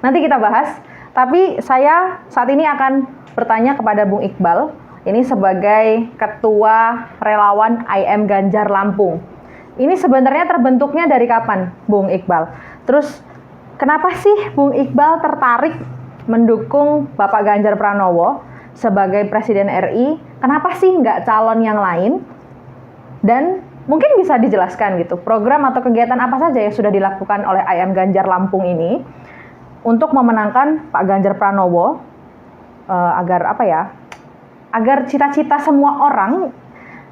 Nanti kita bahas, tapi saya saat ini akan bertanya kepada Bung Iqbal, ini sebagai Ketua Relawan IM Ganjar Lampung. Ini sebenarnya terbentuknya dari kapan, Bung Iqbal? Terus, kenapa sih Bung Iqbal tertarik mendukung Bapak Ganjar Pranowo sebagai Presiden RI? Kenapa sih nggak calon yang lain? Dan mungkin bisa dijelaskan gitu, program atau kegiatan apa saja yang sudah dilakukan oleh IM Ganjar Lampung ini untuk memenangkan Pak Ganjar Pranowo agar cita-cita semua orang,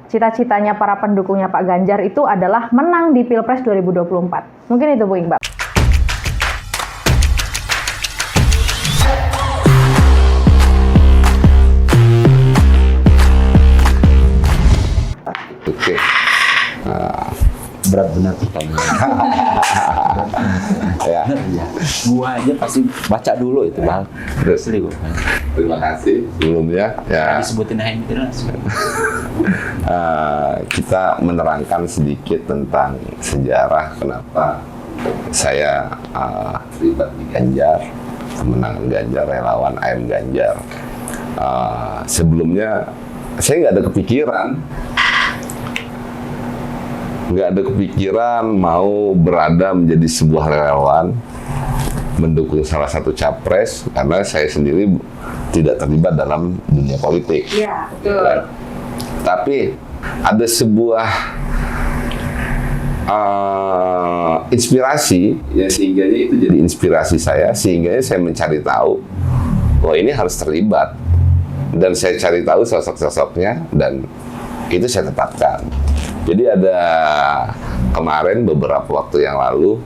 cita-citanya para pendukungnya Pak Ganjar itu adalah menang di Pilpres 2024. Mungkin itu Bu Iqbal. Oke. Berat benar pertanyaan. Ya. Gua aja pasti baca dulu itu, Bang. Asli gua. Terima kasih sebelumnya. Ya. Disebutin aja langsung. Kita menerangkan sedikit tentang sejarah kenapa saya terlibat di Ganjar, kemenangan Ganjar, relawan IM Ganjar. Sebelumnya saya nggak ada kepikiran mau berada menjadi sebuah relawan mendukung salah satu capres karena saya sendiri tidak terlibat dalam dunia politik. Iya, betul. Tapi ada sebuah inspirasi ya, sehingga itu jadi inspirasi saya, sehingga saya mencari tahu bahwa ini harus terlibat, dan saya cari tahu sosok-sosoknya dan itu saya tetapkan. Jadi ada kemarin beberapa waktu yang lalu,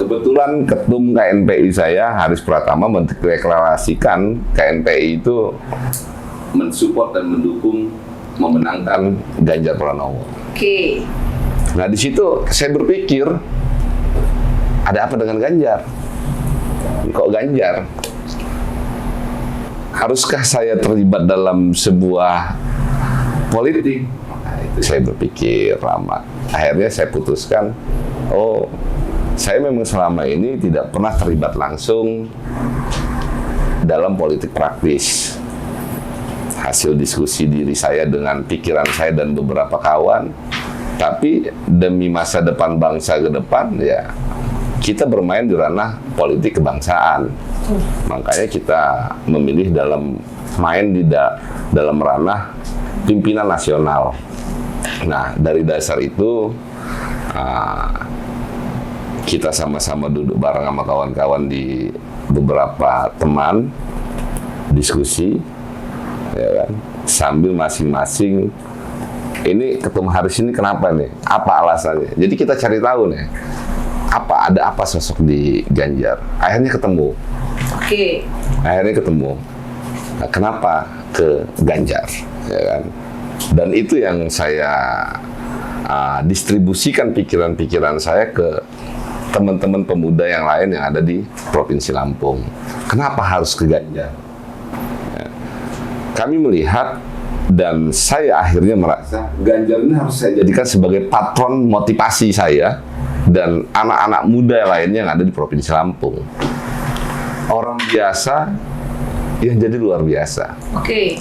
kebetulan Ketum KNPI saya Haris Pratama mendeklarasikan KNPI itu mensupport dan mendukung memenangkan Ganjar Pranowo. Oke. Nah di situ saya berpikir, ada apa dengan Ganjar? Kok Ganjar? Haruskah saya terlibat dalam sebuah politik? Itu saya berpikir lama. Akhirnya saya putuskan, saya memang selama ini tidak pernah terlibat langsung dalam politik praktis. Hasil diskusi diri saya dengan pikiran saya dan beberapa kawan, tapi demi masa depan bangsa ke depan, ya kita bermain di ranah politik kebangsaan. Makanya kita memilih main di dalam ranah pimpinan nasional. Nah, dari dasar itu kita sama-sama duduk bareng sama kawan-kawan di beberapa teman diskusi, ya kan? Sambil masing-masing ini Ketum Haris ini kenapa nih? Apa alasannya? Jadi kita cari tahu nih, ada apa sosok di Ganjar? Akhirnya ketemu. Oke. Akhirnya ketemu. Nah, kenapa ke Ganjar? Ya kan? Dan itu yang saya distribusikan pikiran-pikiran saya ke teman-teman pemuda yang lain yang ada di Provinsi Lampung. Kenapa harus ke Ganjar? Ya. Kami melihat dan saya akhirnya merasa Ganjar ini harus saya jadikan sebagai patron motivasi saya dan anak-anak muda lainnya yang ada di Provinsi Lampung. Orang biasa yang jadi luar biasa. Oke.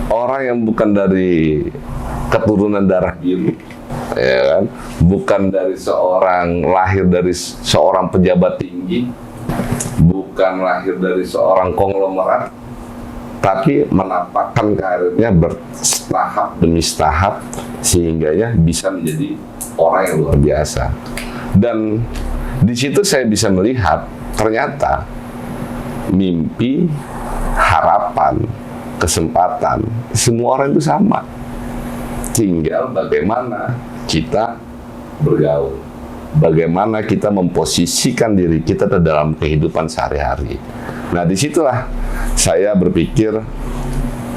Orang yang bukan dari keturunan darah biru, ya kan? Bukan dari lahir dari seorang pejabat tinggi, bukan lahir dari seorang konglomerat, tapi menampakkan karirnya bertahap demi tahap sehingga bisa menjadi orang yang luar biasa. Dan di situ saya bisa melihat ternyata mimpi, harapan, kesempatan, semua orang itu sama. Tinggal bagaimana kita bergaul, bagaimana kita memposisikan diri kita dalam kehidupan sehari-hari. Nah, disitulah saya berpikir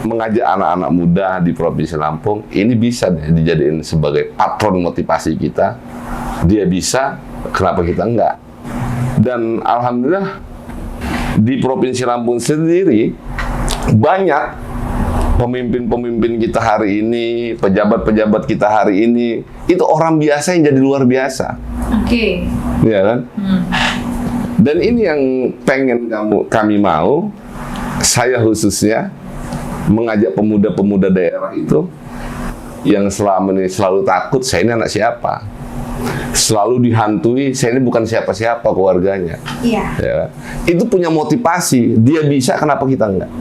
mengajak anak-anak muda di Provinsi Lampung ini bisa dijadiin sebagai patron motivasi kita. Dia bisa, kenapa kita enggak? Dan alhamdulillah di Provinsi Lampung sendiri banyak pemimpin-pemimpin kita hari ini, pejabat-pejabat kita hari ini, itu orang biasa yang jadi luar biasa. Oke. Iya kan? Dan ini yang pengen kami mau, saya khususnya mengajak pemuda-pemuda daerah itu yang selama ini selalu takut, saya ini anak siapa? Selalu dihantui, saya ini bukan siapa-siapa keluarganya. Iya. Ya, itu punya motivasi, dia bisa, kenapa kita enggak?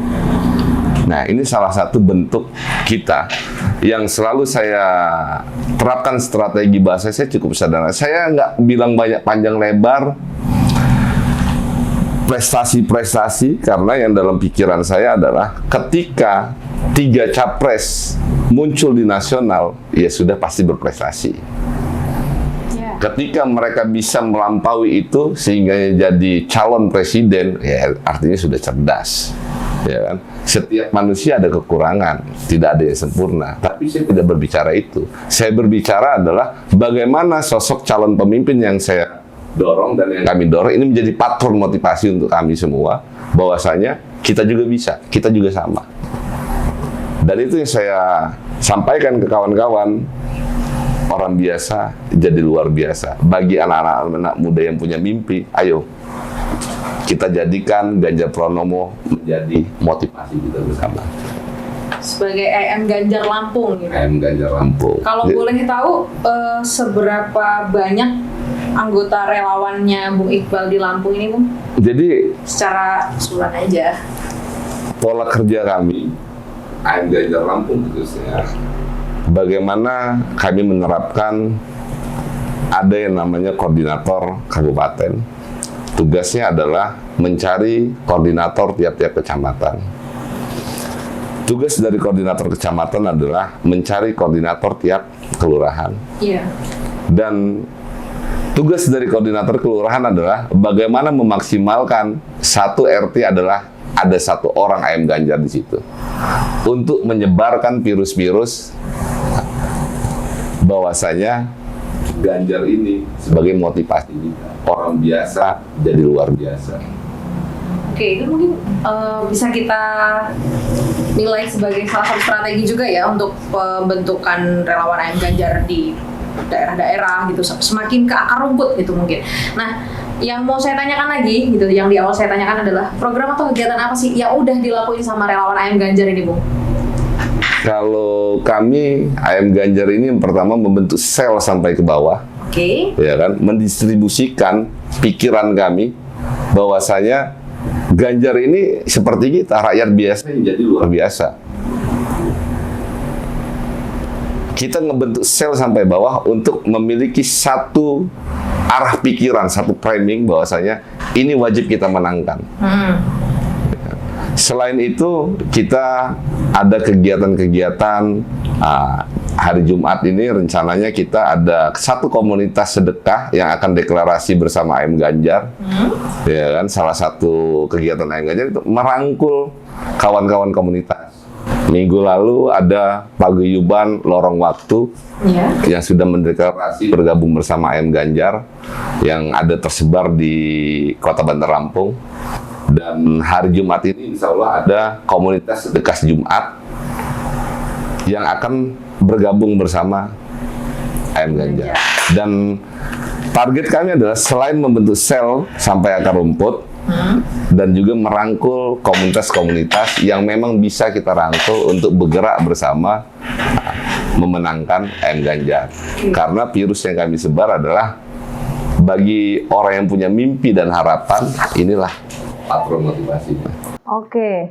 Nah, ini salah satu bentuk kita yang selalu saya terapkan strategi bahasa saya cukup sederhana. Saya nggak bilang banyak panjang lebar prestasi-prestasi, karena yang dalam pikiran saya adalah ketika 3 capres muncul di nasional, ya sudah pasti berprestasi. Ketika mereka bisa melampaui itu sehingga jadi calon presiden, ya artinya sudah cerdas. Ya kan? Setiap manusia ada kekurangan, tidak ada yang sempurna. Tapi saya tidak berbicara itu. Saya berbicara adalah bagaimana sosok calon pemimpin yang saya dorong dan yang kami dorong ini menjadi patron motivasi untuk kami semua, bahwasanya kita juga bisa, kita juga sama. Dan itu yang saya sampaikan ke kawan-kawan. Orang biasa jadi luar biasa. Bagi anak-anak muda yang punya mimpi, ayo kita jadikan Ganjar Pranowo menjadi motivasi kita bersama. Sebagai IM Ganjar Lampung gitu. IM Ganjar Lampung. Kalau boleh tahu seberapa banyak anggota relawannya Bung Iqbal di Lampung ini, Bung? Jadi Secara keseluruhan aja. pola kerja kami IM Ganjar Lampung khususnya, bagaimana kami menerapkan ada yang namanya koordinator kabupaten. Tugasnya adalah mencari koordinator tiap-tiap kecamatan. Tugas dari koordinator kecamatan adalah mencari koordinator tiap kelurahan. Iya. Dan tugas dari koordinator kelurahan adalah bagaimana memaksimalkan satu RT adalah ada 1 orang IM Ganjar di situ untuk menyebarkan virus-virus bahwasanya Ganjar ini sebagai motivasi kita. Orang biasa jadi luar biasa. Oke, itu mungkin bisa kita nilai sebagai salah satu strategi juga ya untuk pembentukan relawan IM Ganjar di daerah-daerah gitu, semakin ke akar rumput gitu mungkin. Nah, yang mau saya tanyakan lagi gitu, yang di awal saya tanyakan adalah program atau kegiatan apa sih yang udah dilakuin sama relawan IM Ganjar ini, Bung? Kalau kami IM Ganjar ini yang pertama membentuk sel sampai ke bawah. Oke. Ya kan, mendistribusikan pikiran kami bahwasanya Ganjar ini seperti kita, rakyat biasa yang jadi luar biasa. Kita ngebentuk sel sampai bawah untuk memiliki satu arah pikiran, satu framing bahwasanya ini wajib kita menangkan. Selain itu, kita ada kegiatan-kegiatan. Hari Jumat ini rencananya kita ada satu komunitas sedekah yang akan deklarasi bersama IM Ganjar. Ya kan, salah satu kegiatan IM Ganjar itu merangkul kawan-kawan komunitas. Minggu lalu ada paguyuban Lorong Waktu yang sudah mendeklarasi bergabung bersama IM Ganjar yang ada tersebar di Kota Bandar Lampung. Dan hari Jumat ini insya Allah ada komunitas sedekah Jumat yang akan bergabung bersama IM Ganjar. Dan target kami adalah selain membentuk sel sampai akar rumput, dan juga merangkul komunitas-komunitas yang memang bisa kita rangkul untuk bergerak bersama memenangkan IM Ganjar. Karena virus yang kami sebar adalah bagi orang yang punya mimpi dan harapan, inilah patron motivasinya. Oke.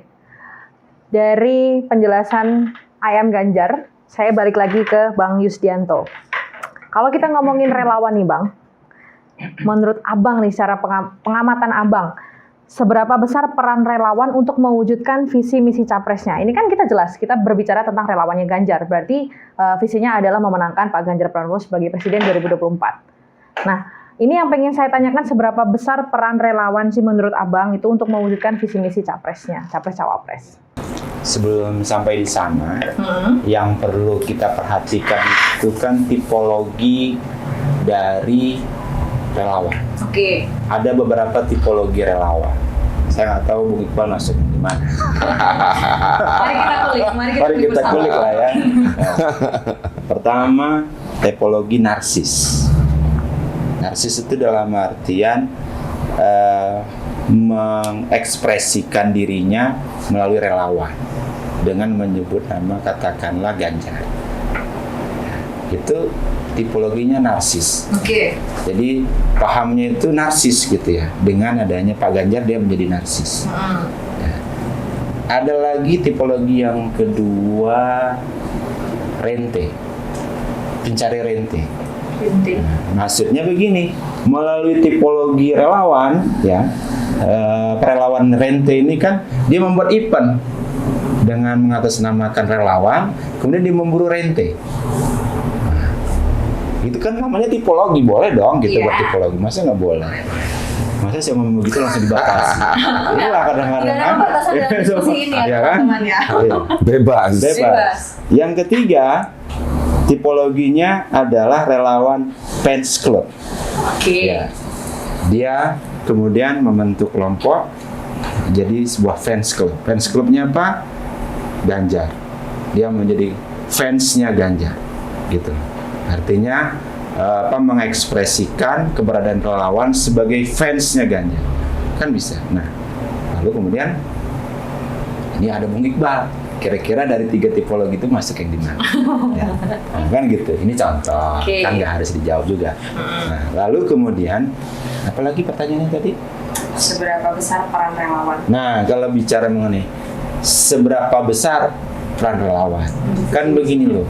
Dari penjelasan IM Ganjar, saya balik lagi ke Bang Yusdianto. Kalau kita ngomongin relawan nih, Bang, menurut Abang nih, secara pengamatan Abang, seberapa besar peran relawan untuk mewujudkan visi misi capresnya? Ini kan kita jelas, kita berbicara tentang relawannya Ganjar, berarti visinya adalah memenangkan Pak Ganjar Pranowo sebagai Presiden 2024. Nah, ini yang pengen saya tanyakan, seberapa besar peran relawan sih menurut Abang itu untuk mewujudkan visi misi capresnya, capres-cawapres? Sebelum sampai di sana, yang perlu kita perhatikan itu kan tipologi dari relawan. Oke. Ada beberapa tipologi relawan. Saya nggak tahu Bung Iqbal masuk di mana. Mari kita kulik lah ya. Pertama, tipologi narsis. Narsis itu dalam artian mengekspresikan dirinya melalui relawan dengan menyebut nama katakanlah Ganjar. Itu tipologinya narsis. Oke. Jadi pahamnya itu narsis gitu ya. Dengan adanya Pak Ganjar dia menjadi narsis. Ya. Ada lagi tipologi yang kedua, rente, pencari rente. Maksudnya begini, melalui tipologi relawan ya, relawan rente ini kan dia membuat event dengan mengatasnamakan relawan, kemudian dia memburu rente. Nah, itu kan namanya tipologi, boleh dong kita buat tipologi, masa nggak boleh? Masa saya ngomong begitu langsung dibatasi? Inilah kadang-kadang kan. Ya kan? Bebas. Yang ketiga, tipologinya adalah relawan fans club. Ya. Dia kemudian membentuk kelompok jadi sebuah fans club. Fans clubnya apa? Ganjar. Dia menjadi fansnya Ganjar, gitu. Artinya mengekspresikan keberadaan relawan sebagai fansnya Ganjar, kan bisa. Nah, lalu kemudian ini ada Bung Iqbal. Kira-kira dari 3 tipologi itu masuk yang di mana? Ya. Nah, kan gitu. Ini contoh, kan nggak harus dijawab juga. Nah, lalu kemudian, apalagi pertanyaannya tadi? Seberapa besar peran relawan? Nah, kalau bicara mengenai seberapa besar peran relawan, kan begini loh.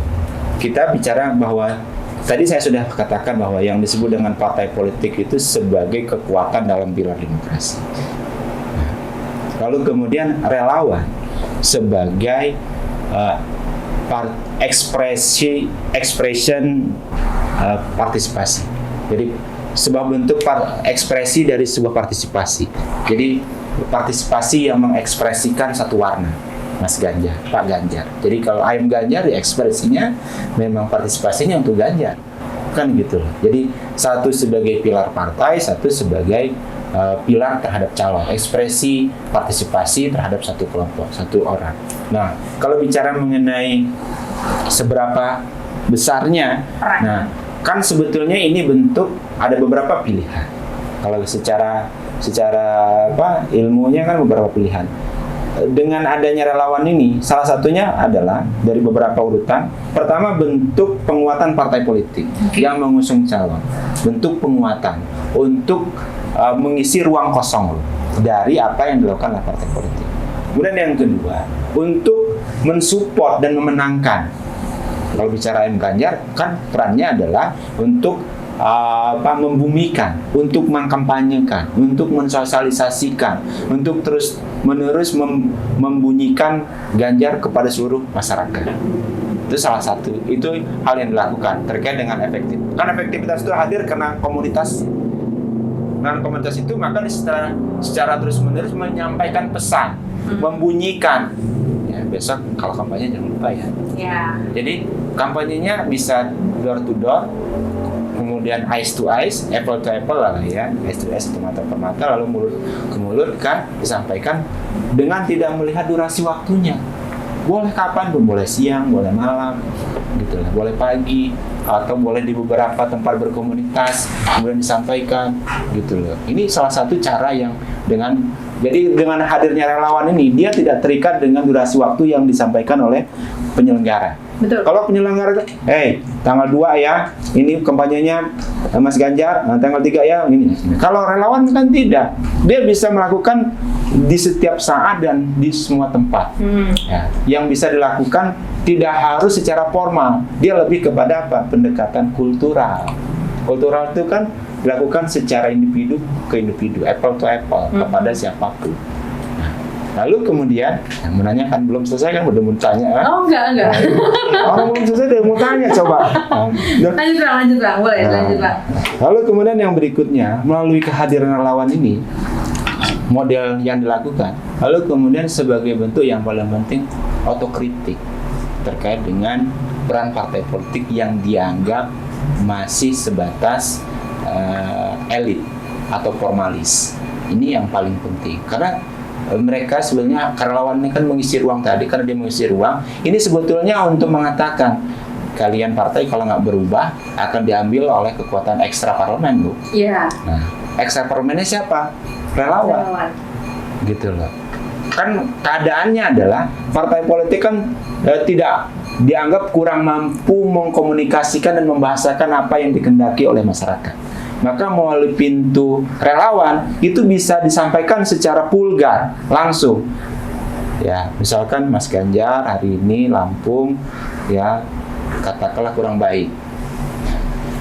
Kita bicara bahwa tadi saya sudah katakan bahwa yang disebut dengan partai politik itu sebagai kekuatan dalam pilar demokrasi. Nah, lalu kemudian relawan sebagai partisipasi. Jadi sebuah bentuk ekspresi dari sebuah partisipasi. Jadi partisipasi yang mengekspresikan satu warna, Mas Ganjar, Pak Ganjar. Jadi kalau I am Ganjar, ekspresinya memang partisipasinya untuk Ganjar, kan gitu. Jadi satu sebagai pilar partai, satu sebagai pilar terhadap calon, ekspresi partisipasi terhadap satu kelompok, satu orang. Nah, kalau bicara mengenai seberapa besarnya, nah kan sebetulnya ini bentuk ada beberapa pilihan. Kalau secara ilmunya kan beberapa pilihan. Dengan adanya relawan ini, salah satunya adalah dari beberapa urutan. Pertama, bentuk penguatan partai politik yang mengusung calon, bentuk penguatan untuk mengisi ruang kosong dari apa yang dilakukan oleh partai politik. Kemudian yang kedua, untuk mensupport dan memenangkan. Kalau bicara M. Ganjar, kan perannya adalah untuk membumikan, untuk mengkampanyekan, untuk mensosialisasikan, untuk terus-menerus membunyikan Ganjar kepada seluruh masyarakat. Itu salah satu, itu hal yang dilakukan terkait dengan efektif. Kan efektivitas itu hadir karena komunitas. Dengan komunitas itu maka secara terus-menerus menyampaikan pesan, membunyikan. Ya, besok kalau kampanye jangan lupa ya. Jadi kampanyenya bisa door to door, kemudian eyes to eyes, apple to apple lah ya, eyes to eyes itu mata ke mata, lalu mulut ke mulut kan disampaikan dengan tidak melihat durasi waktunya. Boleh kapan pun, boleh siang, boleh malam, gitu lah, boleh pagi, atau boleh di beberapa tempat berkomunitas kemudian disampaikan, gitu loh. Ini salah satu cara yang jadi dengan hadirnya relawan ini dia tidak terikat dengan durasi waktu yang disampaikan oleh penyelenggara. Betul. Kalau penyelenggara itu, tanggal 2 ya, ini kampanyenya Mas Ganjar, tanggal 3 ya, ini. Kalau relawan kan tidak. Dia bisa melakukan di setiap saat dan di semua tempat. Ya, yang bisa dilakukan tidak harus secara formal. Dia lebih kepada apa? Pendekatan kultural. Kultural itu kan dilakukan secara individu ke individu, apple to apple, kepada siapapun. Lalu kemudian yang menanyakan belum selesai kan udah mau tanya. Oh enggak. Orang belum selesai dia mau tanya coba. Lanjut bang, boleh lanjut bang. Lalu kemudian yang berikutnya melalui kehadiran relawan ini model yang dilakukan. Lalu kemudian sebagai bentuk yang paling penting otokritik terkait dengan peran partai politik yang dianggap masih sebatas elit atau formalis. Ini yang paling penting karena mereka sebenarnya relawan ini kan mengisi ruang tadi, karena dia mengisi ruang ini sebetulnya untuk mengatakan kalian partai kalau nggak berubah akan diambil oleh kekuatan ekstra parlemen, Bu. Iya. Nah, ekstraparlemennya siapa? Relawan. Gitu loh. Kan keadaannya adalah partai politik kan tidak dianggap kurang mampu mengkomunikasikan dan membahasakan apa yang dikehendaki oleh masyarakat. Maka melalui pintu relawan itu bisa disampaikan secara vulgar, langsung. Ya, misalkan Mas Ganjar hari ini Lampung ya katakanlah kurang baik.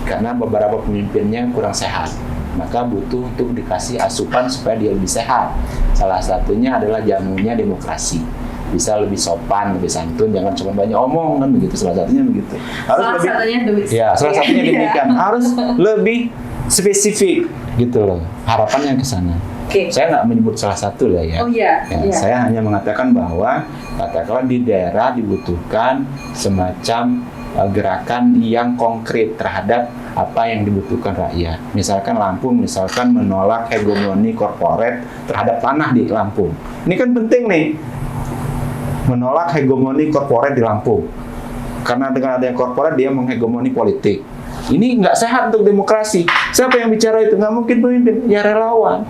Karena beberapa pemimpinnya kurang sehat. Maka butuh untuk dikasih asupan supaya dia lebih sehat. Salah satunya adalah jamunya demokrasi. Bisa lebih sopan, lebih santun, jangan cuma banyak omong kan begitu. Salah satunya begitu. Salah satunya demikian. Harus lebih spesifik gitu loh. Harapannya ke sana. Saya nggak menyebut salah satu lah ya. Saya hanya mengatakan bahwa katakanlah di daerah dibutuhkan semacam gerakan yang konkret terhadap apa yang dibutuhkan rakyat. Misalkan Lampung, misalkan menolak hegemoni korporat terhadap tanah di Lampung. Ini kan penting nih, menolak hegemoni korporat di Lampung. Karena dengan adanya korporat dia menghegemoni politik. Ini nggak sehat untuk demokrasi. Siapa yang bicara itu? Nggak mungkin pemimpin, ya relawan.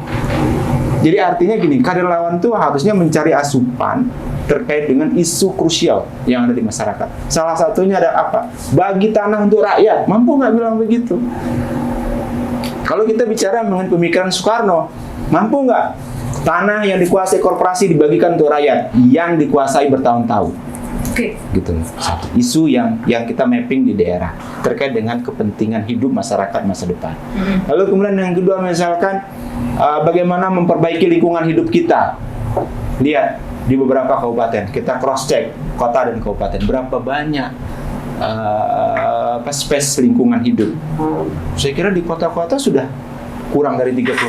Jadi artinya gini, kader relawan itu harusnya mencari asupan terkait dengan isu krusial yang ada di masyarakat. Salah satunya ada apa? Bagi tanah untuk rakyat. Mampu nggak bilang begitu? Kalau kita bicara mengenai pemikiran Soekarno, mampu nggak tanah yang dikuasai korporasi dibagikan untuk rakyat yang dikuasai bertahun-tahun? Gitu. Satu isu yang kita mapping di daerah terkait dengan kepentingan hidup masyarakat masa depan. Lalu kemudian yang kedua misalkan bagaimana memperbaiki lingkungan hidup kita. Lihat di beberapa kabupaten kita cross check kota dan kabupaten berapa banyak space lingkungan hidup. Saya kira di kota-kota sudah kurang dari 30%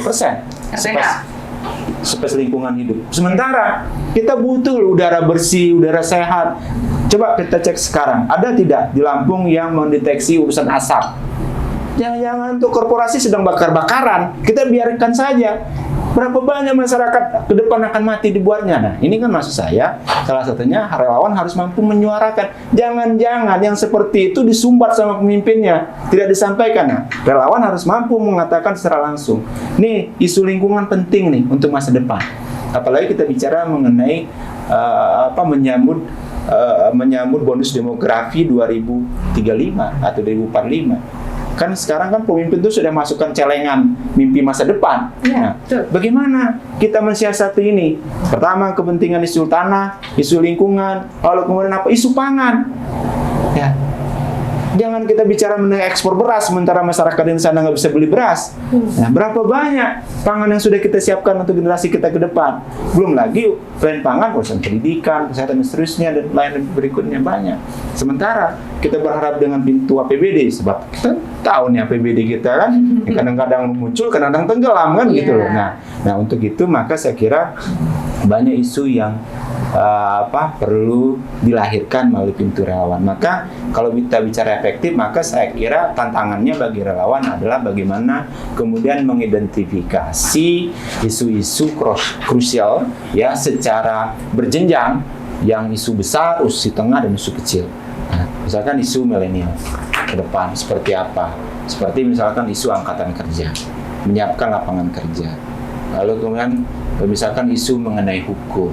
space lingkungan hidup. Sementara kita butuh udara bersih, udara sehat. Coba kita cek sekarang, ada tidak di Lampung yang mendeteksi urusan asap? Jangan-jangan untuk korporasi sedang bakar-bakaran, kita biarkan saja. Berapa banyak masyarakat ke depan akan mati dibuatnya? Nah, ini kan maksud saya, salah satunya relawan harus mampu menyuarakan. Jangan-jangan yang seperti itu disumbat sama pemimpinnya, tidak disampaikan. Nah, relawan harus mampu mengatakan secara langsung. Nih, isu lingkungan penting nih untuk masa depan. Apalagi kita bicara mengenai menyambut bonus demografi 2035 atau 2045. Kan sekarang kan pemimpin itu sudah masukkan celengan mimpi masa depan. Nah, bagaimana kita mensiasati ini? Pertama, kepentingan isu tanah, isu lingkungan, lalu kemudian apa? Isu pangan. Ya. Jangan kita bicara mengenai ekspor beras sementara masyarakat di sana nggak bisa beli beras. Nah, berapa banyak pangan yang sudah kita siapkan untuk generasi kita ke depan? Belum lagi selain pangan, urusan pendidikan, kesehatan dan seterusnya dan lain berikutnya banyak. Sementara kita berharap dengan pintu APBD, sebab kita tahu nih APBD kita kan kadang-kadang muncul, kadang-kadang tenggelam kan gitu loh. Nah untuk itu maka saya kira banyak isu yang perlu dilahirkan melalui pintu relawan. Maka kalau kita bicara efektif, maka saya kira tantangannya bagi relawan adalah bagaimana kemudian mengidentifikasi isu-isu krusial ya secara berjenjang, yang isu besar, isu tengah dan isu kecil. Nah, misalkan isu milenial ke depan seperti apa? Seperti misalkan isu angkatan kerja, menyiapkan lapangan kerja. Lalu kemudian misalkan isu mengenai hukum,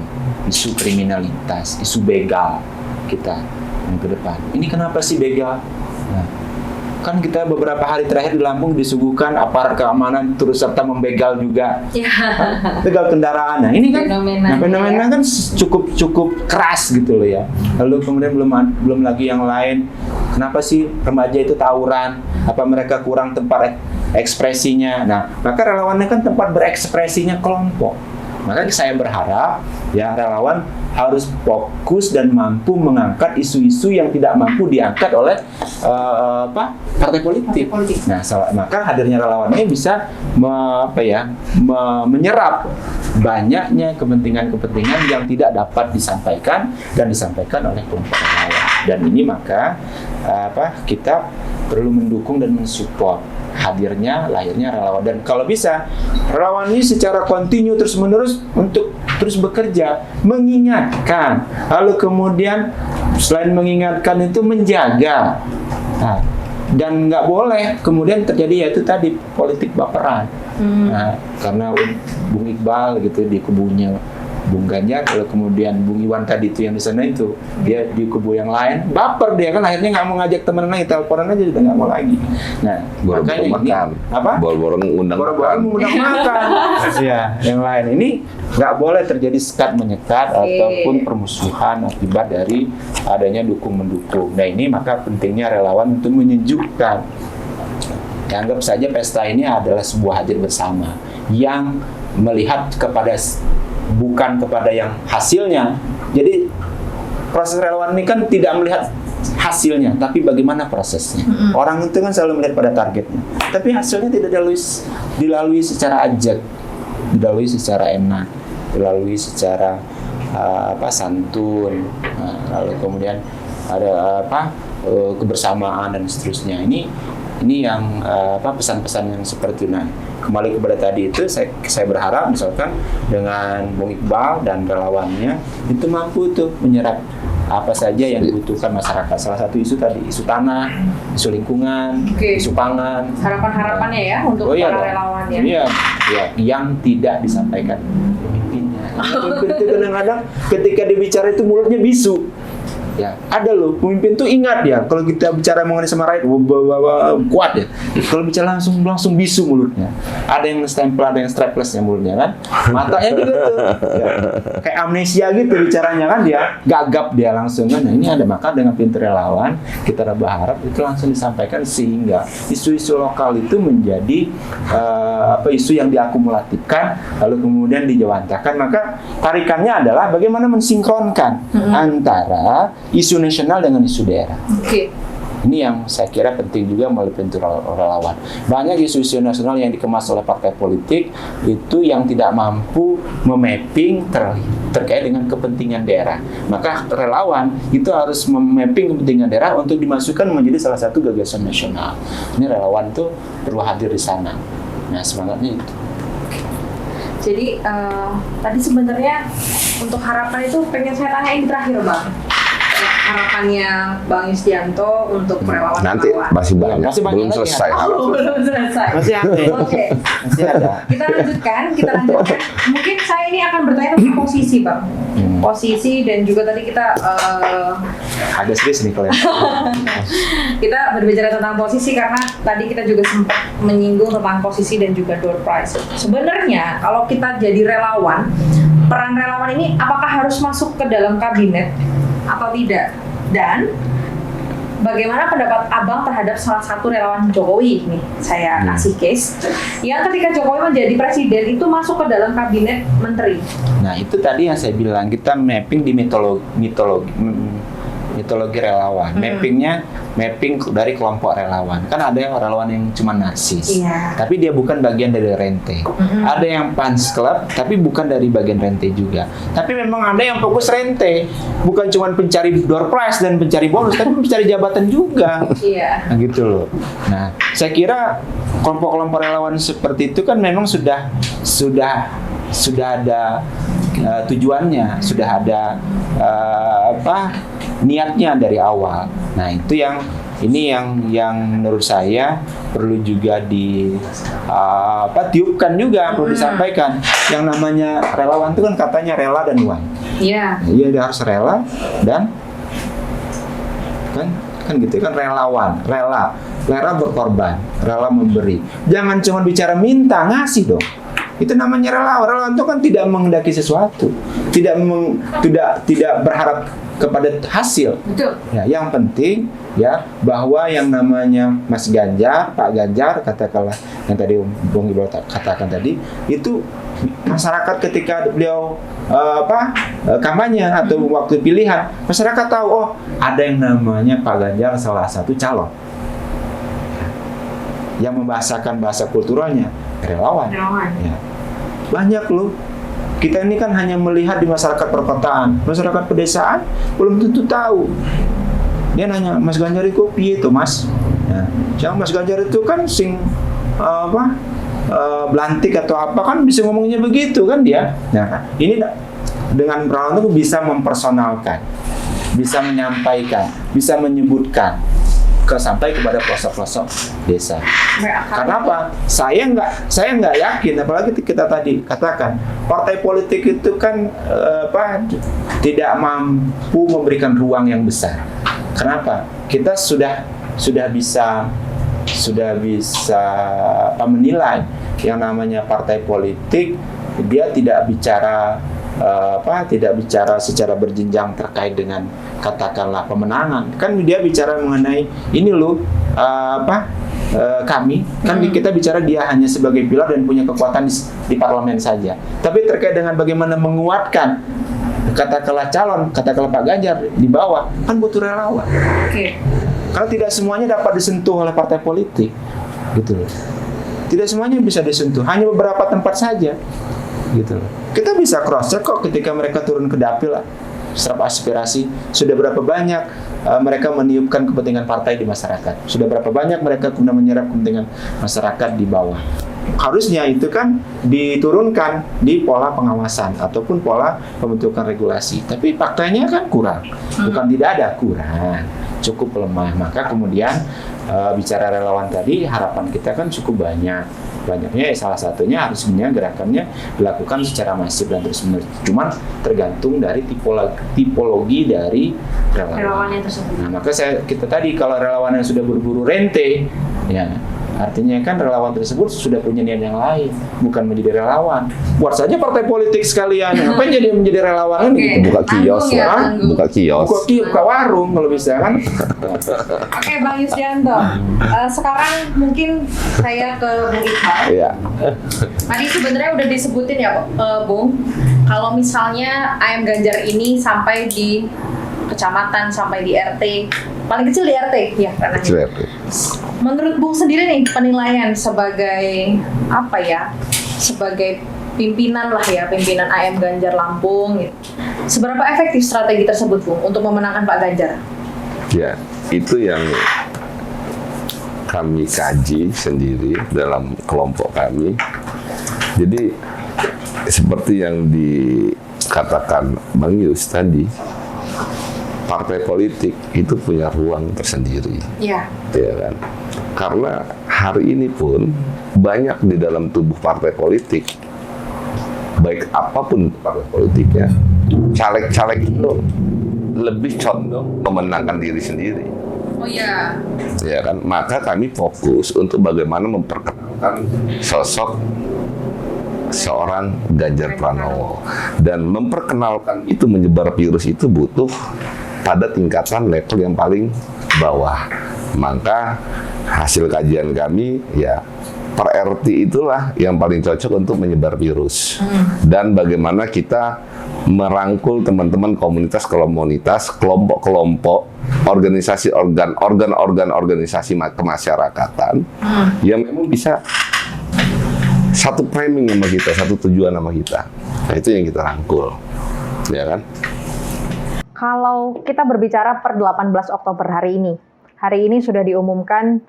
isu kriminalitas, isu begal kita yang ke depan. Ini kenapa sih begal? Nah, kan kita beberapa hari terakhir di Lampung disuguhkan aparat keamanan turut serta membegal juga, begal kendaraan. Nah ini kan fenomena kan cukup keras gitu loh ya. Lalu kemudian belum lagi yang lain. Kenapa sih remaja itu tawuran? Apa mereka kurang tempat ekspresinya? Nah, maka relawannya kan tempat berekspresinya kelompok. Maka saya berharap ya relawan harus fokus dan mampu mengangkat isu-isu yang tidak mampu diangkat oleh partai politik. Nah, maka hadirnya relawan ini bisa menyerap banyaknya kepentingan-kepentingan yang tidak dapat disampaikan dan disampaikan oleh kelompok relawan. Dan ini maka kita perlu mendukung dan mensupport lahirnya relawan. Dan kalau bisa relawan ini secara kontinu terus-menerus untuk terus bekerja, mengingatkan, lalu kemudian selain mengingatkan itu menjaga. Nah, Dan nggak boleh kemudian terjadi yaitu tadi politik baperan. Nah, karena Bung Iqbal gitu di kubunya Bung Ganjar, kalau kemudian Bung Iwan tadi itu yang di sana itu dia di kubu yang lain, baper dia kan akhirnya nggak mau ngajak teman lagi, teleponan aja udah nggak mau lagi. Nah, makanya ini apa? Boro-boro ngundang makan. Ya, yang lain ini nggak boleh terjadi sekat menyekat ataupun permusuhan akibat dari adanya dukung mendukung. Nah, ini maka pentingnya relawan untuk menyejukkan. Anggap saja pesta ini adalah sebuah hadir bersama yang melihat kepada bukan kepada yang hasilnya. Jadi proses relawan ini kan tidak melihat hasilnya, tapi bagaimana prosesnya. Orang itu kan selalu melihat pada targetnya, tapi hasilnya tidak dilalui secara ajak, dilalui secara enak, dilalui secara santun. Lalu kemudian ada kebersamaan dan seterusnya. Ini yang pesan-pesan yang seperti itu. Nah, kembali kepada tadi itu saya berharap misalkan dengan Bung Iqbal dan relawannya itu mampu tuh menyerap apa saja yang dibutuhkan masyarakat. Salah satu isu tadi, isu tanah, isu lingkungan, isu pangan. Harapan-harapannya ya untuk para relawan ya. Iya, yang tidak disampaikan pemimpinnya. Pemimpin itu kadang-kadang ketika dibicara itu mulutnya bisu. Ya, ada loh pemimpin tuh ingat ya kalau kita bicara mengenai sama rakyat kuat ya. Kalau bicara langsung bisu mulutnya. Ada yang stempel, ada yang strapless ya mulutnya kan. Matanya gitu tuh. Ya. Kayak amnesia gitu bicaranya kan dia gagap dia langsung kan. Nah, ini ada maka dengan pintu relawan kita berharap itu langsung disampaikan sehingga isu-isu lokal itu menjadi isu yang diakumulatifkan lalu kemudian dijawantakan. Maka tarikannya adalah bagaimana mensinkronkan antara isu nasional dengan isu daerah. Ini yang saya kira penting juga melalui pintu relawan. Banyak isu-isu nasional yang dikemas oleh partai politik itu yang tidak mampu memapping terkait dengan kepentingan daerah. Maka relawan itu harus memapping kepentingan daerah untuk dimasukkan menjadi salah satu gagasan nasional. Ini relawan tuh perlu hadir di sana. Nah, semangatnya itu. Jadi tadi sebenarnya untuk harapan itu pengen saya tanya ini terakhir Bang. Harapannya Bang Yustianto untuk relawan nanti masih banyak belum selesai. Belum selesai. Masih ada. Oke. Masih ada. Kita lanjutkan. Mungkin saya ini akan bertanya tentang posisi Bang. Posisi dan juga tadi kita ada serius nih kalian. kita berbicara tentang posisi karena tadi kita juga sempat menyinggung tentang posisi dan juga door prize. Sebenarnya kalau kita jadi relawan, peran relawan ini apakah harus masuk ke dalam kabinet atau tidak? Dan bagaimana pendapat Abang terhadap salah satu relawan Jokowi nih? Saya kasih case yang ketika Jokowi menjadi presiden itu masuk ke dalam kabinet menteri. Nah, itu tadi yang saya bilang, kita mapping di mitologi relawan. Mapping dari kelompok relawan. Kan ada yang relawan yang cuma narsis, tapi dia bukan bagian dari rente. Ada yang fans club, tapi bukan dari bagian rente juga. Tapi memang ada yang fokus rente, bukan cuma pencari door prize dan pencari bonus, tapi pencari jabatan juga. Nah, gitu loh. Nah, saya kira kelompok-kelompok relawan seperti itu kan memang sudah ada tujuannya, sudah ada niatnya dari awal. Nah, itu yang menurut saya perlu juga tiupkan juga, perlu disampaikan. Yang namanya relawan itu kan katanya rela dan uang. Iya. Iya, dia harus rela dan kan gitu kan, relawan, rela berkorban, rela memberi. Jangan cuma bicara minta, ngasih dong. Itu namanya relawan. Relawan itu kan tidak menghendaki sesuatu, tidak berharap kepada hasil. Betul. Ya, yang penting ya bahwa yang namanya Mas Ganjar, Pak Ganjar, katakanlah yang tadi Bung Iqbal katakan tadi, itu masyarakat ketika beliau kampanye atau waktu pilihan, masyarakat tahu oh ada yang namanya Pak Ganjar salah satu calon yang membahasakan bahasa kulturalnya relawan. Ya. Banyak loh. Kita ini kan hanya melihat di masyarakat perkotaan, masyarakat pedesaan belum tentu tahu. Dia nanya, Mas Ganjar itu piye itu Mas? Ya, yang Mas Ganjar itu kan belantik atau apa kan bisa ngomongnya begitu kan dia. Nah, ini dengan relawan itu bisa mempersonalkan, bisa menyampaikan, bisa menyebutkan. sampai kepada pelosok-pelosok desa. Karena apa? Saya nggak yakin, apalagi kita tadi katakan partai politik itu kan tidak mampu memberikan ruang yang besar. Kenapa? Kita sudah bisa menilai yang namanya partai politik, dia tidak bicara secara berjenjang terkait dengan katakanlah pemenangan. Kan dia bicara mengenai ini loh kami kan kita bicara dia hanya sebagai pilar dan punya kekuatan di parlemen saja. Tapi terkait dengan bagaimana menguatkan katakanlah Pak Ganjar di bawah, kan butuh relawan. Oke. Karena tidak semuanya dapat disentuh oleh partai politik, gitu loh. Tidak semuanya bisa disentuh, hanya beberapa tempat saja. Gitu loh. Kita bisa cross check kok ketika mereka turun ke dapil lah, serap aspirasi, sudah berapa banyak mereka meniupkan kepentingan partai di masyarakat, sudah berapa banyak mereka guna menyerap kepentingan masyarakat di bawah. Harusnya itu kan diturunkan di pola pengawasan ataupun pola pembentukan regulasi, tapi faktanya kan kurang, bukan tidak ada, kurang, cukup lemah. Maka kemudian bicara relawan tadi, harapan kita kan cukup banyaknya salah satunya harusnya gerakannya dilakukan secara masif dan terus-menerus. Cuman tergantung dari tipologi dari relawan tersebut. Nah, maka kita tadi kalau relawan yang sudah berburu rente, ya artinya kan relawan tersebut sudah punya niat yang lain, bukan menjadi relawan. Buat saja partai politik sekalian, ngapain jadi menjadi relawan kan? Gitu. Buka kios buka warung kalau bisa kan. Oke, Bang Yusdianto. Sekarang mungkin saya ke Bung Iqbal. Iya. Tadi sebenarnya udah disebutin ya, Bung. Kalau misalnya AM Ganjar ini sampai di kecamatan, sampai di RT, paling kecil di RT ya ranahnya. Kecil RT. Menurut Bung sendiri nih, penilaian sebagai apa ya? Sebagai pimpinan lah ya, pimpinan AM Ganjar Lampung gitu. Seberapa efektif strategi tersebut, Bung, untuk memenangkan Pak Ganjar? Ya, itu yang kami kaji sendiri dalam kelompok kami. Jadi seperti yang dikatakan Bang Yus tadi, partai politik itu punya ruang tersendiri. Iya. Ya kan? Karena hari ini pun banyak di dalam tubuh partai politik, baik apapun partai politiknya, caleg-caleg itu lebih condong memenangkan diri sendiri. Oh iya. Ya kan? Maka kami fokus untuk bagaimana memperkenalkan sosok seorang Ganjar Pranowo, dan memperkenalkan itu, menyebar virus itu butuh pada tingkatan level yang paling bawah. Maka hasil kajian kami ya per RT itulah yang paling cocok untuk menyebar virus. Dan bagaimana kita merangkul teman-teman komunitas, kelompok-kelompok, organ-organ organisasi kemasyarakatan yang memang bisa satu framing sama kita, satu tujuan sama kita. Nah, itu yang kita rangkul, ya kan? Kalau kita berbicara per 18 Oktober hari ini sudah diumumkan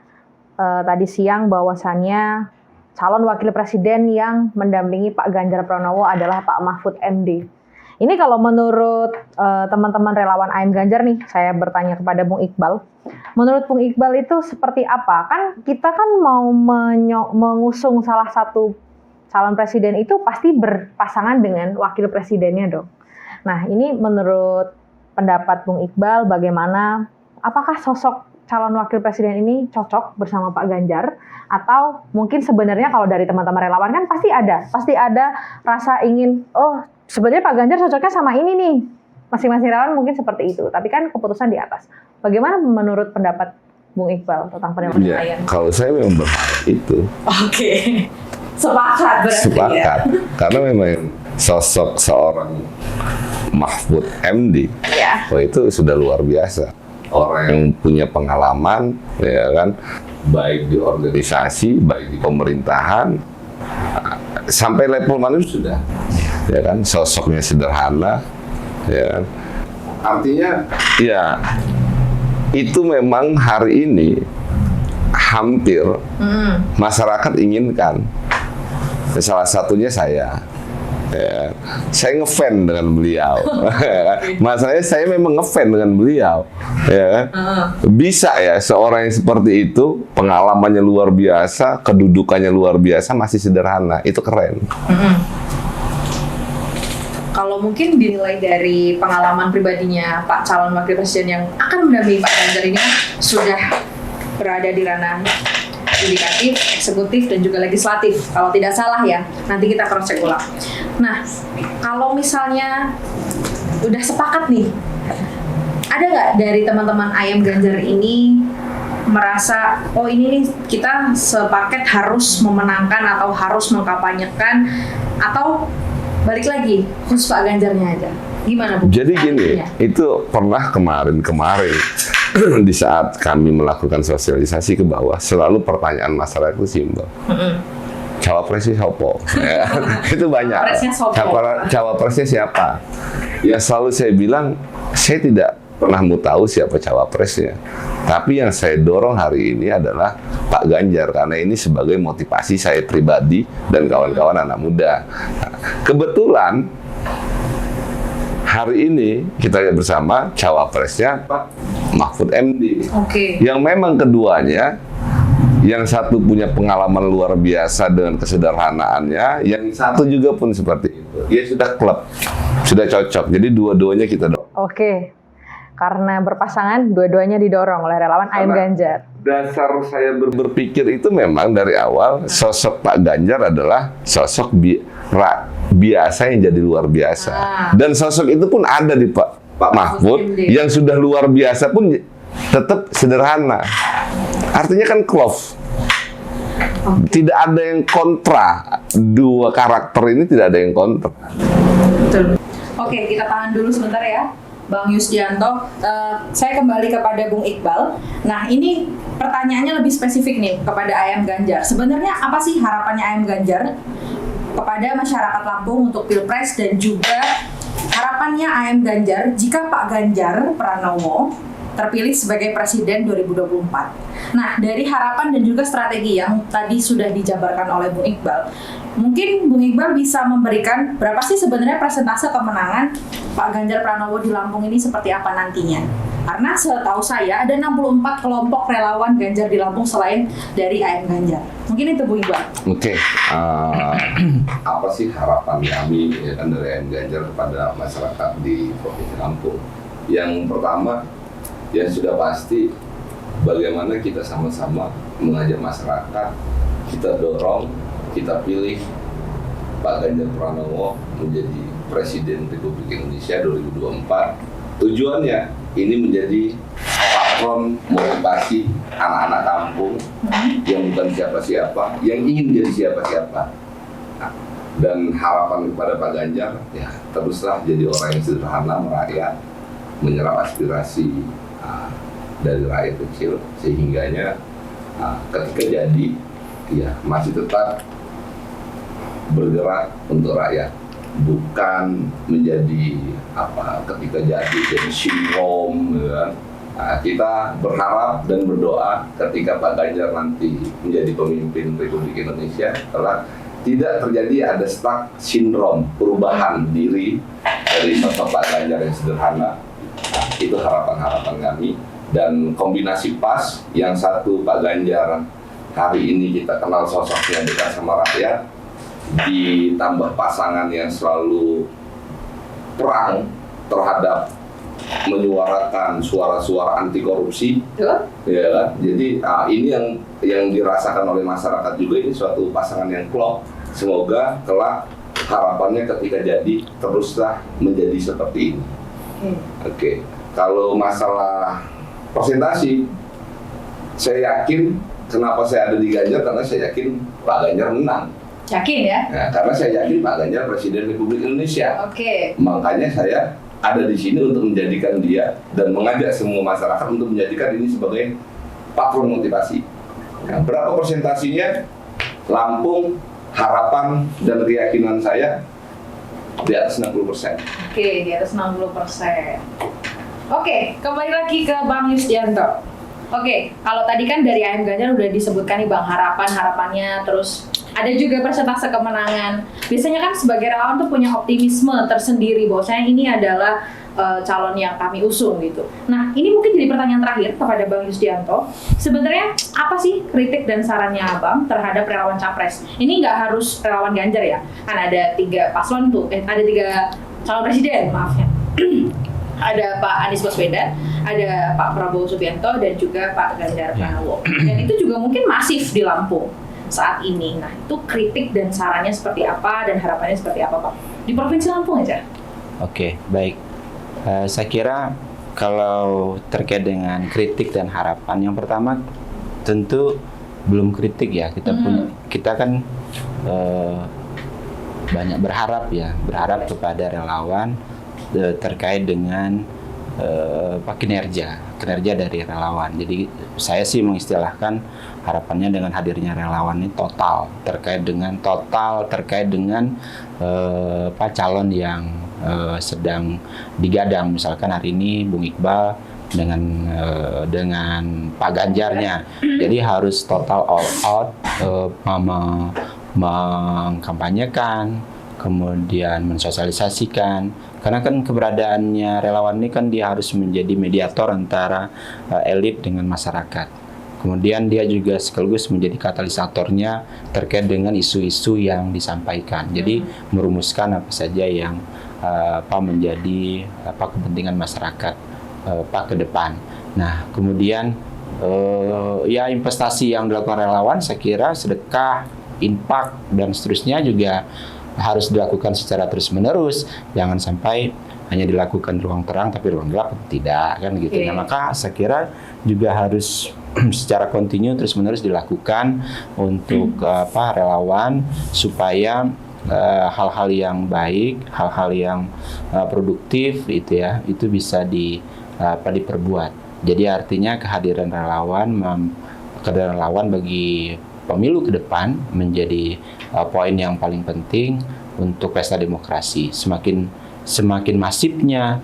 tadi siang bahwasannya calon wakil presiden yang mendampingi Pak Ganjar Pranowo adalah Pak Mahfud MD. Ini kalau menurut teman-teman relawan AM Ganjar nih, saya bertanya kepada Bung Iqbal. Menurut Bung Iqbal itu seperti apa? Kan kita kan mau mengusung salah satu calon presiden itu pasti berpasangan dengan wakil presidennya dong. Nah, ini menurut pendapat Bung Iqbal bagaimana? Apakah sosok calon wakil presiden ini cocok bersama Pak Ganjar? Atau mungkin sebenarnya kalau dari teman-teman relawan kan pasti ada rasa ingin, oh sebenarnya Pak Ganjar cocoknya sama ini nih. Masing-masing relawan mungkin seperti itu, tapi kan keputusan di atas. Bagaimana menurut pendapat Bung Iqbal tentang penilaian? Ya, kalau saya memang berharap itu. Oke. Sepakat berarti. Sepakat. Ya? Karena memang sosok seorang Mahfud MD, oh itu sudah luar biasa. Orang yang punya pengalaman, ya kan, baik di organisasi, baik di pemerintahan, sampai level mana sudah, ya kan, sosoknya sederhana, ya kan. Artinya, ya itu memang hari ini hampir masyarakat inginkan. Salah satunya saya, Ya, saya ngefan dengan beliau. Masalahnya saya memang ngefan dengan beliau. Ya, bisa ya seorang yang seperti itu, pengalamannya luar biasa, kedudukannya luar biasa, masih sederhana. Itu keren. Kalau mungkin dinilai dari pengalaman pribadinya Pak calon wakil presiden yang akan mendampingi Pak Ganjar ini kan sudah berada di ranah yudikatif, eksekutif, dan juga legislatif. Kalau tidak salah ya, nanti kita cross check ulang. Nah, kalau misalnya udah sepakat nih, ada nggak dari teman-teman IM Ganjar ini merasa, oh ini nih kita sepaket harus memenangkan atau harus mengkampanyekan, atau balik lagi khusus Pak Ganjarnya aja? Gimana Bu? Jadi gini, itu pernah kemarin di saat kami melakukan sosialisasi ke bawah, selalu pertanyaan masyarakat itu simpel. Cawapresnya siapa? Ya, itu banyak. Cawapresnya siapa? Ya selalu saya bilang, saya tidak pernah mau tahu siapa cawapresnya. Tapi yang saya dorong hari ini adalah Pak Ganjar, karena ini sebagai motivasi saya pribadi dan kawan-kawan anak muda. Nah, kebetulan hari ini kita lihat bersama cawapresnya Pak Mahfud MD. Yang memang keduanya, yang satu punya pengalaman luar biasa dengan kesederhanaannya, yang satu juga pun seperti itu. Ya sudah klub, sudah cocok. Jadi dua-duanya kita dorong. Karena berpasangan, dua-duanya didorong oleh relawan IM Ganjar. Dasar saya berpikir itu memang dari awal sosok Pak Ganjar adalah sosok biasa yang jadi luar biasa. Dan sosok itu pun ada di Pak Mahfud yang sudah luar biasa pun tetap sederhana. Artinya kan close. Tidak ada yang kontra. Dua karakter ini tidak ada yang kontra. Betul. Oke, kita tahan dulu sebentar ya, Bang Yusdianto. Saya kembali kepada Bung Iqbal. Nah, ini pertanyaannya lebih spesifik nih kepada IM Ganjar. Sebenarnya apa sih harapannya IM Ganjar kepada masyarakat Lampung untuk Pilpres, dan juga harapannya IM Ganjar jika Pak Ganjar Pranowo terpilih sebagai Presiden 2024. Nah, dari harapan dan juga strategi yang tadi sudah dijabarkan oleh Bung Iqbal, mungkin Bung Iqbal bisa memberikan berapa sih sebenarnya persentase kemenangan Pak Ganjar Pranowo di Lampung ini seperti apa nantinya? Karena setahu saya ada 64 kelompok relawan Ganjar di Lampung selain dari IM Ganjar. Mungkin itu Bung Iqbal. Apa sih harapan kami ya, dari IM Ganjar kepada masyarakat di Provinsi Lampung? Yang pertama, yang sudah pasti, bagaimana kita sama-sama mengajak masyarakat, kita dorong, kita pilih Pak Ganjar Pranowo menjadi Presiden Republik Indonesia 2024. Tujuannya ini menjadi patron motivasi anak-anak kampung yang bukan siapa-siapa, yang ingin jadi siapa-siapa. Nah, dan harapan kepada Pak Ganjar, ya teruslah jadi orang yang sederhana, merakyat, menyerap aspirasi dari rakyat kecil, sehingganya ketika jadi ya masih tetap bergerak untuk rakyat, bukan menjadi ketika jadi sindrom ya. Kita berharap dan berdoa ketika Pak Ganjar nanti menjadi pemimpin Republik Indonesia telah tidak terjadi ada stuck sindrom perubahan diri dari sosok Pak Ganjar yang sederhana. Itu harapan-harapan kami, dan kombinasi pas, yang satu Pak Ganjar hari ini kita kenal sosoknya dekat sama rakyat, ditambah pasangan yang selalu perang terhadap menyuarakan suara-suara anti korupsi, ya kan? Jadi ini yang dirasakan oleh masyarakat juga, ini suatu pasangan yang klop. Semoga kelak harapannya ketika jadi teruslah menjadi seperti ini. Oke. Kalau masalah presentasi, saya yakin kenapa saya ada di Ganjar, karena saya yakin Pak Ganjar menang. Yakin ya? Nah, karena saya yakin Pak Ganjar Presiden Republik Indonesia. Makanya saya ada di sini untuk menjadikan dia dan mengajak semua masyarakat untuk menjadikan ini sebagai patron motivasi. Nah, berapa persentasinya? Lampung, harapan dan keyakinan saya di atas 60%. Di atas 60%. Kembali lagi ke Bang Yusdianto. Kalau tadi kan dari IM Ganjar udah disebutkan nih Bang, harapannya, terus ada juga persentase kemenangan. Biasanya kan sebagai relawan tuh punya optimisme tersendiri bahwasanya ini adalah calon yang kami usung gitu. Nah, ini mungkin jadi pertanyaan terakhir kepada Bang Yusdianto. Sebenarnya apa sih kritik dan sarannya Abang terhadap relawan Capres? Ini nggak harus relawan Ganjar ya, kan ada 3 paslon tuh, ada 3 calon presiden, maaf ya. Ada Pak Anies Baswedan, ada Pak Prabowo Subianto, dan juga Pak Ganjar Pranowo. Dan itu juga mungkin masif di Lampung saat ini. Nah, itu kritik dan sarannya seperti apa dan harapannya seperti apa, Pak? Di Provinsi Lampung aja. Oke, baik. Saya kira kalau terkait dengan kritik dan harapan, yang pertama tentu belum kritik ya. Kita kan banyak berharap kepada relawan terkait dengan kinerja dari relawan. Jadi saya sih mengistilahkan harapannya dengan hadirnya relawan ini terkait dengan calon yang sedang digadang. Misalkan hari ini Bung Iqbal dengan Pak Ganjarnya, jadi harus total all out mengkampanyekan, kemudian mensosialisasikan. Karena kan keberadaannya relawan ini kan dia harus menjadi mediator antara elit dengan masyarakat. Kemudian dia juga sekaligus menjadi katalisatornya terkait dengan isu-isu yang disampaikan. Jadi merumuskan apa saja yang menjadi kepentingan masyarakat ke depan. Nah, kemudian investasi yang dilakukan relawan, saya kira sedekah, infak dan seterusnya juga harus dilakukan secara terus-menerus. Jangan sampai hanya dilakukan ruang terang tapi ruang gelap tidak, kan gitu. Nah, maka saya kira juga harus secara kontinu terus-menerus dilakukan untuk relawan supaya hal-hal yang baik, hal-hal yang produktif itu bisa diperbuat. Jadi artinya kehadiran relawan bagi pemilu ke depan menjadi poin yang paling penting untuk pesta demokrasi. Semakin masifnya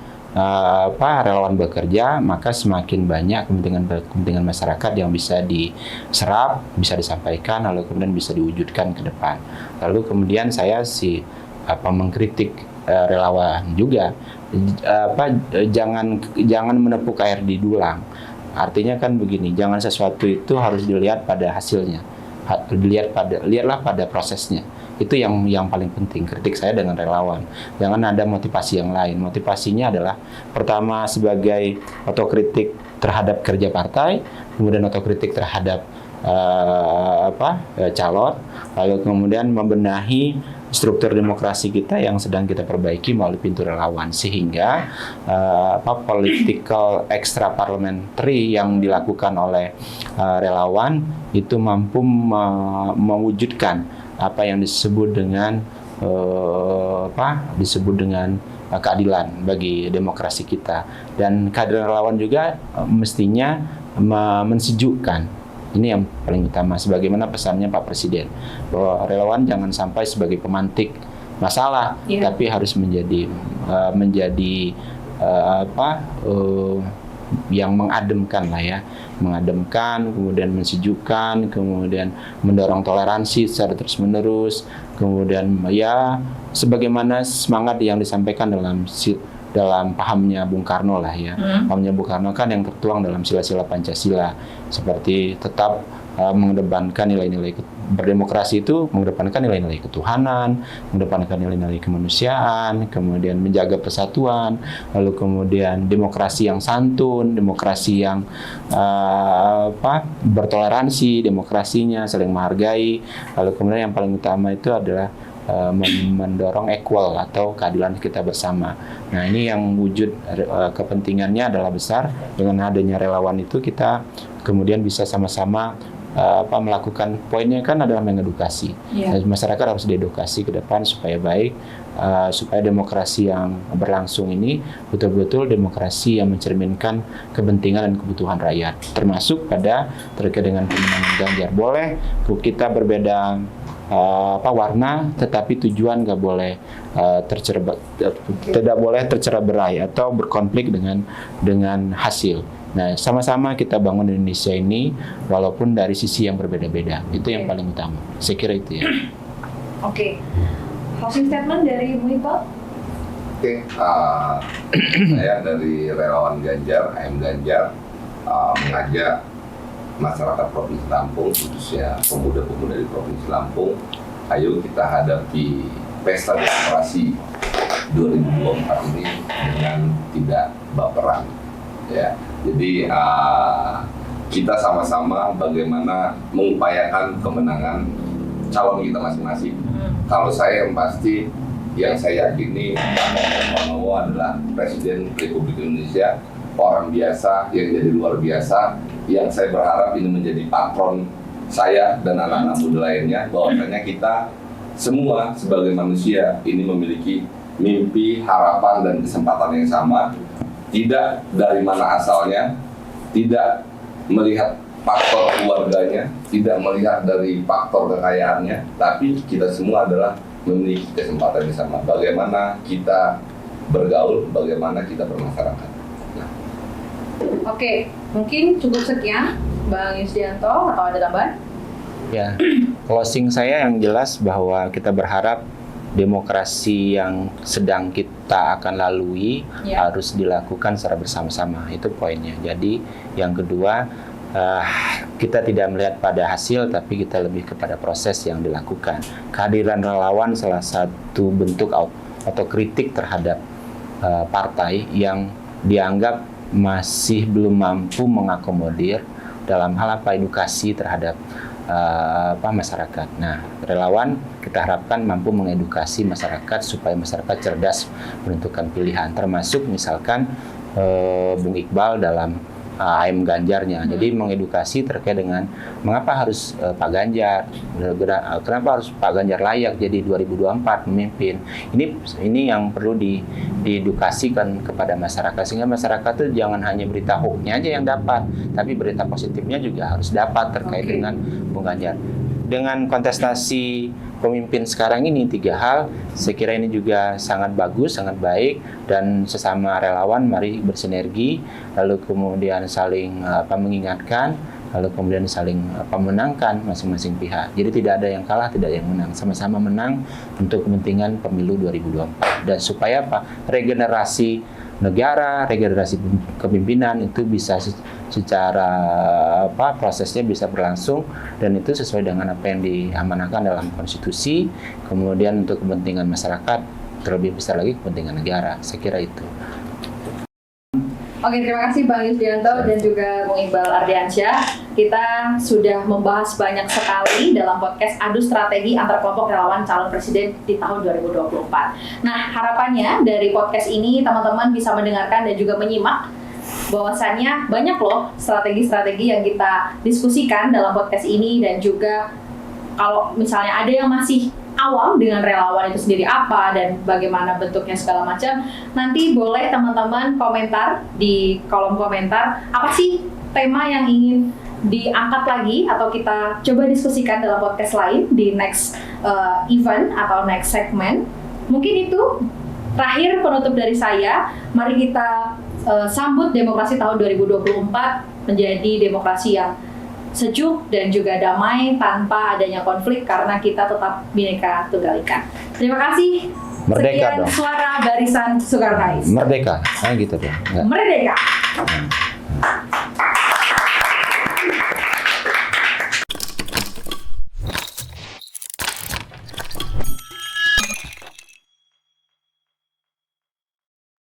relawan bekerja, maka semakin banyak kepentingan masyarakat yang bisa diserap, bisa disampaikan, lalu kemudian bisa diwujudkan ke depan. Lalu kemudian saya mengkritik relawan juga, jangan menepuk air di dulang. Artinya kan begini, jangan sesuatu itu harus dilihat pada hasilnya, lihatlah pada prosesnya. Itu yang paling penting, kritik saya dengan relawan. Jangan ada motivasi yang lain. Motivasinya adalah pertama sebagai otokritik terhadap kerja partai, kemudian otokritik terhadap calon, lalu kemudian membenahi struktur demokrasi kita yang sedang kita perbaiki melalui pintu relawan, sehingga political extra parliamentary yang dilakukan oleh relawan itu mampu mewujudkan apa yang disebut dengan keadilan bagi demokrasi kita. Dan kehadiran relawan juga mestinya mensejukkan. Ini yang paling utama, sebagaimana pesannya Pak Presiden, bahwa relawan jangan sampai sebagai pemantik masalah, tapi harus menjadi yang mengademkan lah ya, mengademkan, kemudian mensejukkan, kemudian mendorong toleransi secara terus-menerus, kemudian ya sebagaimana semangat yang disampaikan dalam pahamnya Bung Karno lah ya. Pahamnya Bung Karno kan yang tertuang dalam sila-sila Pancasila, seperti tetap mengedepankan nilai-nilai berdemokrasi itu, mengedepankan nilai-nilai ketuhanan, mengedepankan nilai-nilai kemanusiaan, kemudian menjaga persatuan, lalu kemudian demokrasi yang santun, demokrasi yang bertoleransi, demokrasinya saling menghargai, lalu kemudian yang paling utama itu adalah mendorong equal atau keadilan kita bersama. Nah, ini yang wujud kepentingannya adalah besar. Dengan adanya relawan itu kita kemudian bisa sama-sama melakukan, poinnya kan adalah mengedukasi. Masyarakat harus diedukasi ke depan supaya baik, supaya demokrasi yang berlangsung ini betul-betul demokrasi yang mencerminkan kepentingan dan kebutuhan rakyat, termasuk pada terkait dengan pemenangan Ganjar. Boleh kita berbeda warna, tetapi tujuan nggak boleh tidak boleh tercerai-berai atau berkonflik dengan hasil. Nah, sama-sama kita bangun Indonesia ini walaupun dari sisi yang berbeda-beda. Itu yang paling utama. Saya kira itu ya. Oke. Closing statement dari Bu Iqbal? Oke, saya dari relawan Ganjar, AM Ganjar, mengajak masyarakat Provinsi Lampung, khususnya pemuda-pemuda di Provinsi Lampung, ayo kita hadapi pesta demokrasi 2024 ini dengan tidak baperan. Ya, jadi kita sama-sama bagaimana mengupayakan kemenangan calon kita masing-masing. Kalau saya yang pasti, yang saya yakini Prabowo adalah Presiden Republik Indonesia, orang biasa yang jadi luar biasa, yang saya berharap ini menjadi patron saya dan anak-anak muda lainnya, bahwasanya kita semua sebagai manusia ini memiliki mimpi, harapan, dan kesempatan yang sama. Tidak dari mana asalnya, tidak melihat faktor keluarganya, tidak melihat dari faktor kekayaannya, tapi kita semua adalah memiliki kesempatan yang sama. Bagaimana kita bergaul, bagaimana kita bermasyarakat. Nah. Oke, mungkin cukup sekian, Bang Yusdianto, atau ada tambahan? Ya, closing saya yang jelas bahwa kita berharap demokrasi yang sedang kita akan lalui harus dilakukan secara bersama-sama. Itu poinnya. Jadi yang kedua, kita tidak melihat pada hasil, tapi kita lebih kepada proses yang dilakukan. Kehadiran relawan salah satu bentuk otokritik terhadap partai yang dianggap masih belum mampu mengakomodir dalam hal edukasi terhadap masyarakat. Nah, relawan kita harapkan mampu mengedukasi masyarakat supaya masyarakat cerdas menentukan pilihan, termasuk misalkan Bung Iqbal dalam AM Ganjarnya. Jadi mengedukasi terkait dengan mengapa harus Pak Ganjar, kenapa harus Pak Ganjar layak jadi 2024 memimpin. Ini yang perlu diedukasikan kepada masyarakat, sehingga masyarakat itu jangan hanya berita hoax-nya aja yang dapat, tapi berita positifnya juga harus dapat terkait dengan Bung Ganjar. Dengan kontestasi pemimpin sekarang ini 3 hal, saya kira ini juga sangat bagus, sangat baik, dan sesama relawan mari bersinergi, lalu kemudian saling mengingatkan, lalu kemudian saling menangkan masing-masing pihak. Jadi tidak ada yang kalah, tidak ada yang menang, sama-sama menang untuk kepentingan pemilu 2024. Dan supaya regenerasi negara, regenerasi kepemimpinan itu bisa secara prosesnya bisa berlangsung, dan itu sesuai dengan apa yang diamanahkan dalam konstitusi. Kemudian untuk kepentingan masyarakat, terlebih besar lagi kepentingan negara. Saya kira itu. Oke, terima kasih Bang Yusdianto dan juga Bung Iqbal Ardiansyah. Kita sudah membahas banyak sekali dalam podcast Adu Strategi Antar Kelompok Relawan Calon Presiden di tahun 2024. Nah, harapannya dari podcast ini teman-teman bisa mendengarkan dan juga menyimak bahwasannya banyak loh strategi-strategi yang kita diskusikan dalam podcast ini, dan juga kalau misalnya ada yang masih awam dengan relawan itu sendiri apa dan bagaimana bentuknya segala macam, nanti boleh teman-teman komentar di kolom komentar apa sih tema yang ingin diangkat lagi atau kita coba diskusikan dalam podcast lain di next event atau next segment. Mungkin itu terakhir penutup dari saya. Mari kita sambut demokrasi tahun 2024 menjadi demokrasi yang sejuk dan juga damai tanpa adanya konflik, karena kita tetap Bhinneka Tunggal Ika. Terima kasih. Merdeka Sekian dong. suara barisan Soekarnois. Merdeka, gitu dong. Merdeka.